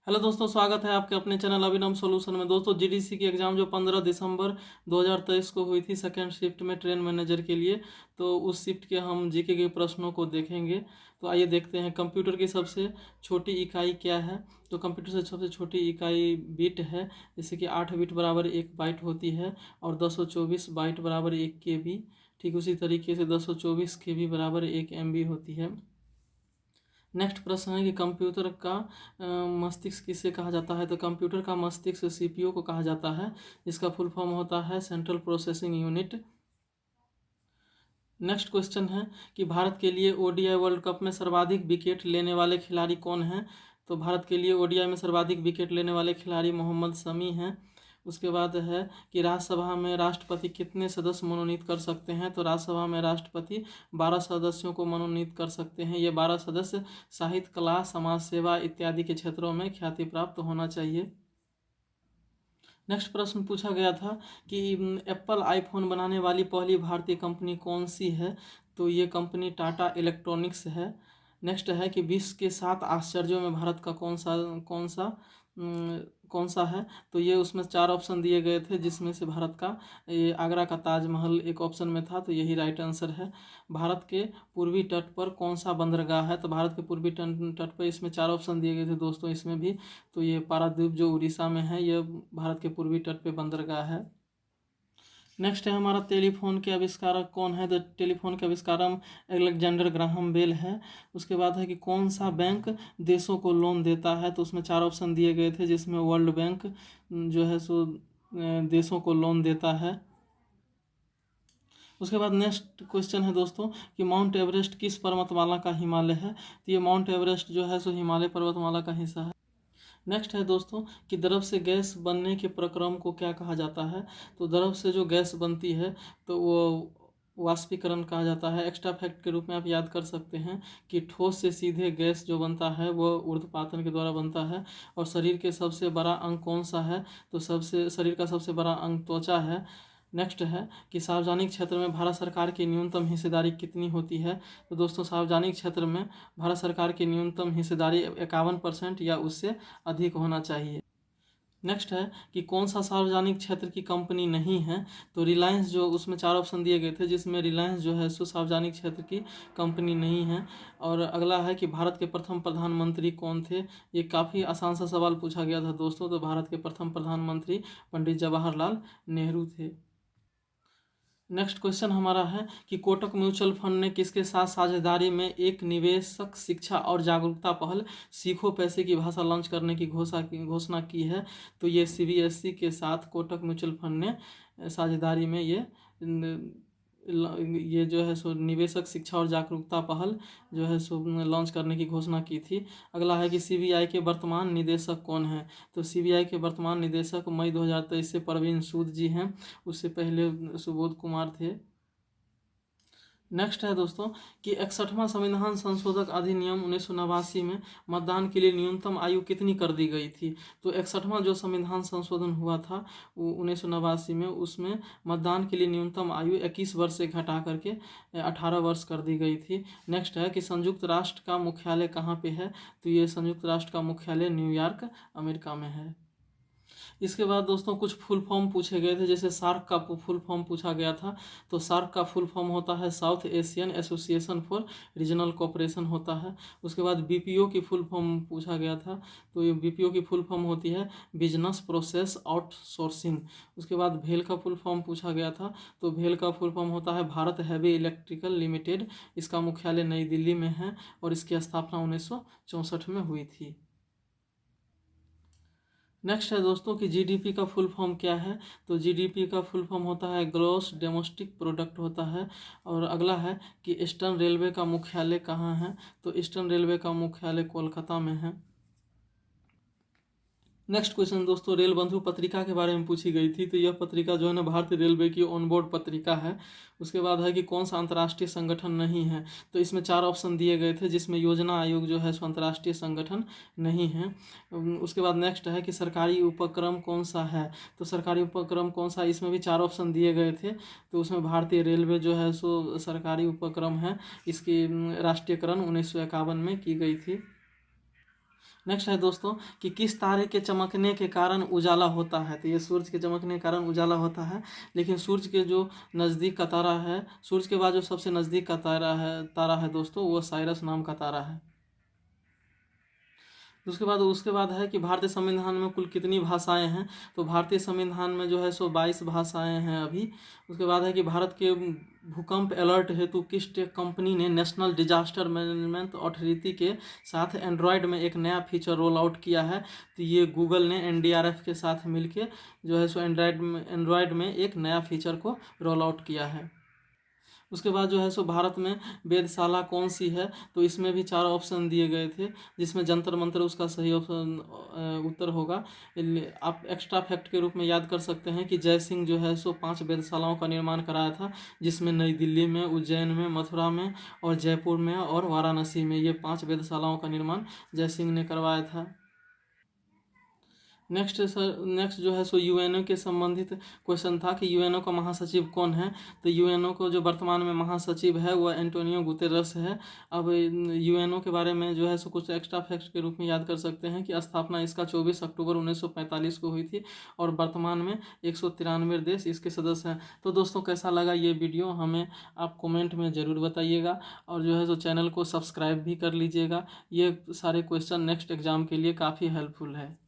Hello दोस्तों, स्वागत है आपके अपने चैनल अभिनव सॉल्यूशन में। दोस्तों, जीडीसी की एग्ज़ाम जो 15 दिसंबर 2023 को हुई थी सेकंड शिफ्ट में ट्रेन मैनेजर के लिए, तो उस शिफ्ट के हम जीके के प्रश्नों को देखेंगे। तो आइए देखते हैं कंप्यूटर की सबसे छोटी इकाई क्या है। तो कंप्यूटर से सबसे छोटी इकाई बिट है, जैसे कि 8 बिट बराबर 1 बाइट होती है और 224 बाइट बराबर 1 KB। ठीक उसी तरीके से 224 KB बराबर 1 MB होती है। नेक्स्ट प्रश्न है कि कंप्यूटर का मस्तिष्क किसे कहा जाता है। तो कंप्यूटर का मस्तिष्क सीपीयू को कहा जाता है, जिसका फुल फॉर्म होता है central processing unit. Next question है कि भारत के लिए ओडीआई वर्ल्ड कप में सर्वाधिक विकेट लेने वाले खिलाड़ी कौन हैं। तो भारत के लिए ओडीआई में सर्वाधिक विकेट लेने वाले खिलाड़ी मोहम्मद शमी हैं। उसके बाद है कि राज्यसभा में राष्ट्रपति कितने सदस्य मनोनीत कर सकते हैं। तो राज्यसभा में राष्ट्रपति 12 सदस्यों को मनोनीत कर सकते हैं। ये 12 सदस्य साहित्य, कला, समाज सेवा इत्यादि के क्षेत्रों में ख्याति प्राप्त होना चाहिए। नेक्स्ट प्रश्न पूछा गया था कि एप्पल आईफोन बनाने वाली पहली भारतीय कंपनी कौन सी है। तो ये कंपनी टाटा इलेक्ट्रॉनिक्स है। नेक्स्ट है कि विश्व के 7 आश्चर्यों में भारत का कौन सा है। तो ये उसमें 4 ऑप्शन दिए गए थे, जिसमें से भारत का ये आगरा का ताजमहल एक ऑप्शन में था, तो यही राइट आंसर है। भारत के पूर्वी तट पर कौन सा बंदरगाह है। तो भारत के पूर्वी तट पर इसमें 4 ऑप्शन दिए गए थे दोस्तों, इसमें भी। तो ये पारादीप जो उड़ीसा में है, ये भारत के पूर्वी तट पे बंदरगाह है। नेक्स्ट है हमारा टेलीफोन के आविष्कारक कौन है। तो टेलीफोन के आविष्कारक अलेक्जेंडर ग्राहम बेल है। उसके बाद है कि कौन सा बैंक देशों को लोन देता है। तो उसमें 4 ऑप्शन दिए गए थे, जिसमें वर्ल्ड बैंक जो है सो देशों को लोन देता है। उसके बाद नेक्स्ट क्वेश्चन है दोस्तों कि माउंट एवरेस्ट किस पर्वतमाला का हिमालय है। तो ये माउंट एवरेस्ट जो है सो हिमालय पर्वतमाला का हिस्सा है। नेक्स्ट है दोस्तों कि द्रव से गैस बनने के प्रक्रम को क्या कहा जाता है। तो द्रव से जो गैस बनती है तो वो वाष्पीकरण कहा जाता है। एक्स्ट्रा फैक्ट के रूप में आप याद कर सकते हैं कि ठोस से सीधे गैस जो बनता है वो ऊर्ध्वपातन के द्वारा बनता है। और शरीर के सबसे बड़ा अंग कौन सा है। तो शरीर का सबसे बड़ा अंग त्वचा है। नेक्स्ट है कि सार्वजनिक क्षेत्र में भारत सरकार की न्यूनतम हिस्सेदारी कितनी होती है। तो दोस्तों, सार्वजनिक क्षेत्र में भारत सरकार की न्यूनतम हिस्सेदारी 51% या उससे अधिक होना चाहिए। नेक्स्ट है कि कौन सा सार्वजनिक क्षेत्र की कंपनी नहीं है। तो रिलायंस, जो उसमें 4 ऑप्शन दिए गए थे, जिसमें रिलायंस जो है सो सार्वजनिक क्षेत्र की कंपनी नहीं है। और अगला है कि भारत के प्रथम प्रधानमंत्री कौन थे। ये काफ़ी आसान सा सवाल पूछा गया था दोस्तों। तो भारत के प्रथम प्रधानमंत्री पंडित जवाहरलाल नेहरू थे। नेक्स्ट क्वेश्चन हमारा है कि कोटक म्यूचुअल फंड ने किसके साथ साझेदारी में एक निवेशक शिक्षा और जागरूकता पहल सीखो पैसे की भाषा लॉन्च करने की घोषणा की है। तो ये सीबीएसई के साथ कोटक म्यूचुअल फंड ने साझेदारी में ये जो है सो निवेशक शिक्षा और जागरूकता पहल जो है सो लॉन्च करने की घोषणा की थी। अगला है कि सीबीआई के वर्तमान निदेशक कौन है। तो सीबीआई के वर्तमान निदेशक मई 2023 से परवीन सूद जी हैं। उससे पहले सुबोध कुमार थे। नेक्स्ट है दोस्तों कि 61वां संविधान संशोधक अधिनियम 1989 में मतदान के लिए न्यूनतम आयु कितनी कर दी गई थी। तो 61वां जो संविधान संशोधन हुआ था वो 1989 में, उसमें मतदान के लिए न्यूनतम आयु 21 वर्ष से घटा करके 18 वर्ष कर दी गई थी। नेक्स्ट है कि संयुक्त राष्ट्र का मुख्यालय कहाँ पे है। तो ये संयुक्त राष्ट्र का मुख्यालय न्यूयॉर्क, अमेरिका में है। इसके बाद दोस्तों कुछ फुल फॉर्म पूछे गए थे, जैसे सार्क का फुल फॉर्म पूछा गया था। तो सार्क का फुल फॉर्म होता है south Asian association for regional cooperation होता है। उसके बाद बीपीओ की फुल फॉर्म पूछा गया था। तो ये बीपीओ की फुल फॉर्म होती है बिजनेस प्रोसेस आउटसोर्सिंग। उसके बाद भेल का फुल फॉर्म पूछा गया था। तो भेल का फुल फॉर्म होता है भारत हैवी इलेक्ट्रिकल लिमिटेड। इसका मुख्यालय नई दिल्ली में है और इसकी स्थापना 1964 में हुई थी। नेक्स्ट है दोस्तों कि जीडीपी का फुल फॉर्म क्या है। तो जीडीपी का फुल फॉर्म होता है ग्रॉस डोमेस्टिक प्रोडक्ट होता है। और अगला है कि ईस्टर्न रेलवे का मुख्यालय कहाँ है। तो ईस्टर्न रेलवे का मुख्यालय कोलकाता में है। नेक्स्ट क्वेश्चन दोस्तों रेल बंधु पत्रिका के बारे में पूछी गई थी। तो यह पत्रिका जो है ना भारतीय रेलवे की ऑनबोर्ड पत्रिका है। उसके बाद है कि कौन सा अंतर्राष्ट्रीय संगठन नहीं है। तो इसमें 4 ऑप्शन दिए गए थे, जिसमें योजना आयोग जो है सो अंतर्राष्ट्रीय संगठन नहीं है। उसके बाद नेक्स्ट है कि सरकारी उपक्रम कौन सा है। तो सरकारी उपक्रम कौन सा, इसमें भी 4 ऑप्शन दिए गए थे। तो उसमें भारतीय रेलवे जो है सो सरकारी उपक्रम है। इसकी राष्ट्रीयकरण 1951 में की गई थी। नेक्स्ट है दोस्तों कि किस तारे के चमकने के कारण उजाला होता है। तो ये सूरज के चमकने के कारण उजाला होता है, लेकिन सूरज के जो नज़दीक का तारा है, सूरज के बाद जो सबसे नज़दीक का तारा है दोस्तों, वो साइरस नाम का तारा है। उसके बाद है कि भारतीय संविधान में कुल कितनी भाषाएं हैं। तो भारतीय संविधान में जो है सो 22 भाषाएं हैं अभी। उसके बाद है कि भारत के भूकंप अलर्ट हेतु किस टेक कंपनी ने नेशनल डिजास्टर मैनेजमेंट अथॉरिटी के साथ एंड्रॉयड में एक नया फीचर रोल आउट किया है। तो ये गूगल ने एनडीआरएफ के साथ मिलके जो है सो एंड्रॉयड में एक नया फीचर को रोल आउट किया है। उसके बाद जो है सो भारत में वेधशाला कौन सी है। तो इसमें भी 4 ऑप्शन दिए गए थे, जिसमें जंतर मंतर उसका सही ऑप्शन उत्तर होगा। आप एक्स्ट्रा फैक्ट के रूप में याद कर सकते हैं कि जय सिंह जो है सो 5 वेधशालाओं का निर्माण कराया था, जिसमें नई दिल्ली में, उज्जैन में, मथुरा में और जयपुर में और वाराणसी में, ये 5 वेधशालाओं का निर्माण जय सिंह ने करवाया था। नेक्स्ट जो है सो यूएनओ के संबंधित क्वेश्चन था कि यूएनओ का महासचिव कौन है। तो यूएनओ को जो वर्तमान में महासचिव है वह एंटोनियो गुतेरस है। अब यूएनओ के बारे में जो है सो कुछ एक्स्ट्रा फैक्ट के रूप में याद कर सकते हैं कि स्थापना इसका 24 अक्टूबर 1945 को हुई थी और वर्तमान में 193 देश इसके सदस्य हैं। तो दोस्तों कैसा लगा ये वीडियो हमें आप कमेंट में ज़रूर बताइएगा, और जो है सो चैनल को सब्सक्राइब भी कर लीजिएगा। ये सारे क्वेश्चन नेक्स्ट एग्जाम के लिए काफ़ी हेल्पफुल है।